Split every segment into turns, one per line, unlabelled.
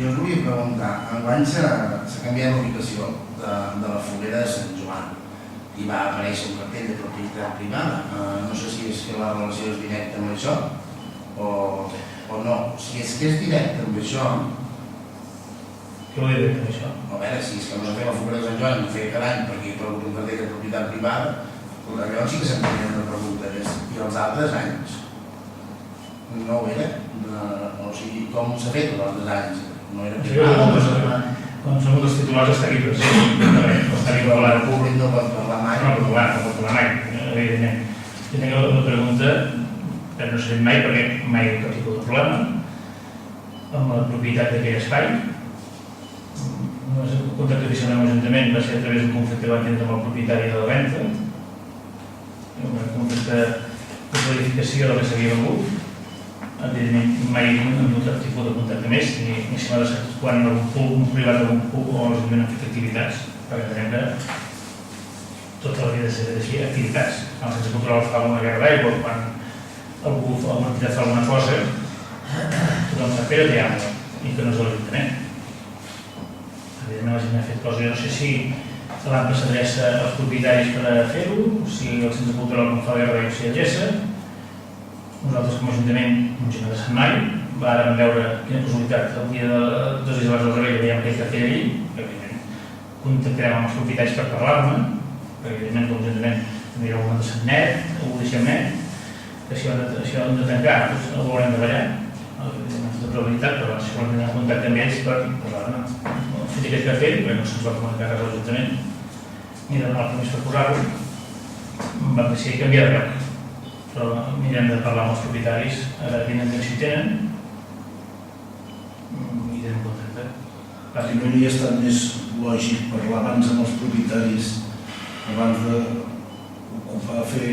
Jo us volia preguntar, enguany s'ha canviat l'ubicació de la foguera de Sant Joan i va aparèixer un cartell de propietat privada. No sé si és que la relació és directa amb això o no. Si és que és directa amb això...
Què vol dir directe amb això?
A veure, si és que no s'ha fet la foguera de Sant Joan, no feia cada any perquè hi ha hagut un cartell de propietat privada, llavors sí que se'm tenia una pregunta. I els altres anys? No ho era? O sigui, com s'ha fet els altres anys? No era privat?
Quan som els titulars està aquí present, està aquí parlant.
El públic no pot parlar mai.
No pot parlar mai, evidentment. Jo tinc la pregunta, però no sé mai perquè mai hi ha cap tipus de problema amb la propietat d'aquell espai. El contacte oficial amb l'Ajuntament va ser a través d'un conflicte que va tindre amb el propietari de la venda, un conflicte de planificació del que s'havia venut. Evidentment, mai hi ha hagut cap tipus de contacte més, ni si m'ha de ser quan un privat o l'Ajuntament han fet activitats, perquè entenem que tota la vida s'ha fet així, activitats. El Centre Cultural fa una guerra d'aigua, quan algú fa una entitat fa alguna cosa, tothom sap que té aigua, i que no és l'Ajuntament. Evidentment, la gent ha fet coses. Jo no sé si l'AMPA s'adreça als propietaris per a fer-ho, si el Centre Cultural quan fa la guerra d'aigua s'hi adreça. Nosaltres, com a Ajuntament, no ens hem adreçat mai. Vàrem veure quina casualitat el dia de 2 dies abans del rebell veiem aquell cartell allí. Evidentment, contactarem amb els propietaris per parlar-ne, perquè evidentment, com a Ajuntament, també hi ha un adreçat net, ho deixem net, que si ho hem de tancar, doncs ho haurem de ballar. Evidentment, tota probabilitat, però si volem tenir contacte amb ells per parlar-ne. El fet aquest cartell, perquè no se'ns va comunicar res a l'Ajuntament, ni demanar el permís per posar-lo, vam decidir canviar de lloc. Però mirem de parlar amb els propietaris, a veure quina intenció tenen i tenim contacte.
Si no hauria estat més lògic parlar abans amb els propietaris, abans de fer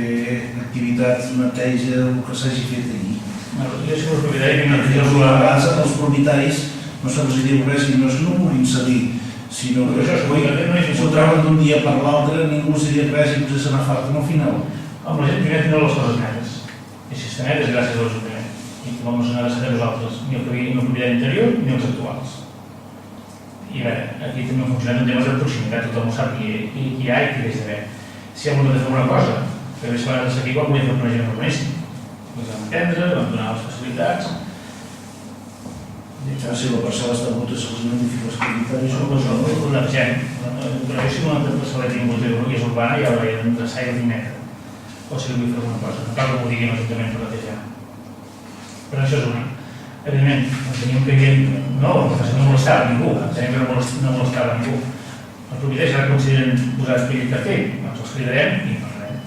activitats, neteja, el que s'hagi fet allí.
Jo soc el propietari i
abans amb els propietaris no se'ls diu res i no és que no vulguin cedir, sinó que s'ho treuen d'un dia per l'altre, ningú s'hi diu res i potser se n'ha farta al final.
Amb la gent primer tindrà les coses netes, i si està net és gràcies a l'Ajuntament, i que no s'ha de saber nosaltres, ni el propietari interior ni els actuals. I bé, aquí també funcionem en temes de proximitat, tothom ho sap qui hi ha i qui deixa d'haver. Si ha volgut fer alguna cosa, que més vegades aquí quan volia fer un planejament urbanístic, ens vam entendre, vam donar les facilitats.
Si la parcel·la està bruta, se'ls notifica els propietaris o
ho netegem. Però jo si una parcel·la tingut i és urbana ja l'hauré d'endreçar i la tinc neta. O si vull fer alguna cosa, no cal que m'ho digui l'Ajuntament per netejar. Però això és una. Evidentment, teníem que dir, no molestava ningú, tenim que no molestava ningú. Els propietaris ara consideren posar aquell cartell, doncs els cridarem i parlarem.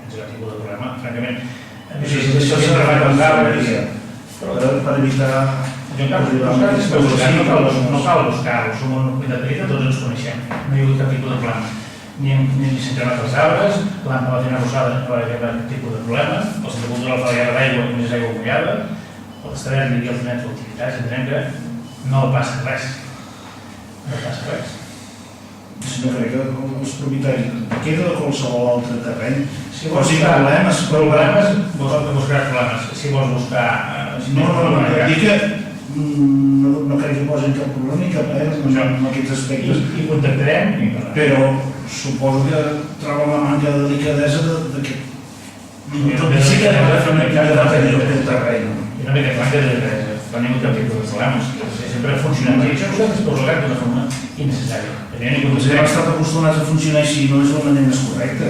Ens ha tingut de problema, francament. Això sempre va amb els arbres.
Per evitar...
No cal buscar-ho, som una comunitat petita, tots ens coneixem, no hi ha hagut cap tipus de problema. Ni s'han cremat els arbres, l'AMPA va tenir una rosada que va haver cap tipus de problema, el Centre Cultural fa la guerra d'aigua i més aigua mullada, el restaurant i els nens d'activitats, entenem que no passa res. No passa res.
Si no crec que els propietaris queda de qualsevol altre terreny.
Si vols buscar problemes, vols buscar problemes. Si vols buscar...
No crec que posin cap problema ni cap en aquests aspectes.
I contactarem i parlarem.
Però suposo que troben la manca de delicadesa d'aquest... Sí que hem de fer una mica de terreny.
I una mica de manca de delicadesa. No hi ha cap tipus de problemes. Sempre ha funcionat. I això nosaltres posem d'una forma innecessària.
Potser hem estat acostumats a funcionar així, no és la manera més correcta.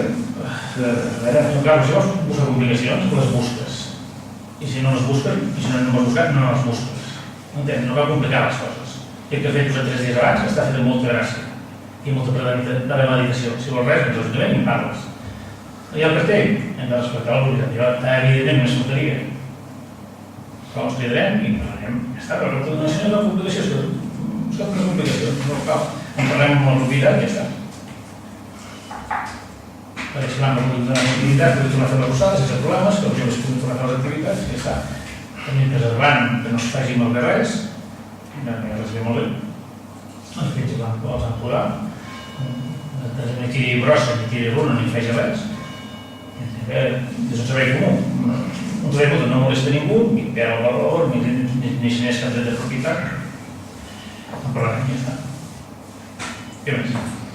Clar, si vols buscar complicacions, les busques. I si no les busques, i si no les busques, no les busques. Entens? No cal complicar les coses. El que ha fet 3 dies abans està fet amb molta gràcia i molta premeditació. Si vols res, doncs l'Ajuntament i parles. Hi ha el cartell, hem de respectar la voluntat. Evidentment, només faltaria. Però els cridarem i parlarem. Ja està, però no és una complicació. És cap complicació, no cal. En parlem amb la propietat i ja està. Perquè si l'AMPA pugui donar l'activitat, pugui tornar a fer les rosades sense problemes, que els joves puguin tornar a fer les activitats i ja està. També preservant que no es faci mal de res, ja res ve molt bé. Els fills els han posat, ni tiri brossa, ni tiri runa, ni faci res. És un servei comú. Un servei comú no molesta ningú, ni perd el valor, ni se n'és cap dret de propietat. en parlarem i ja està. Què més?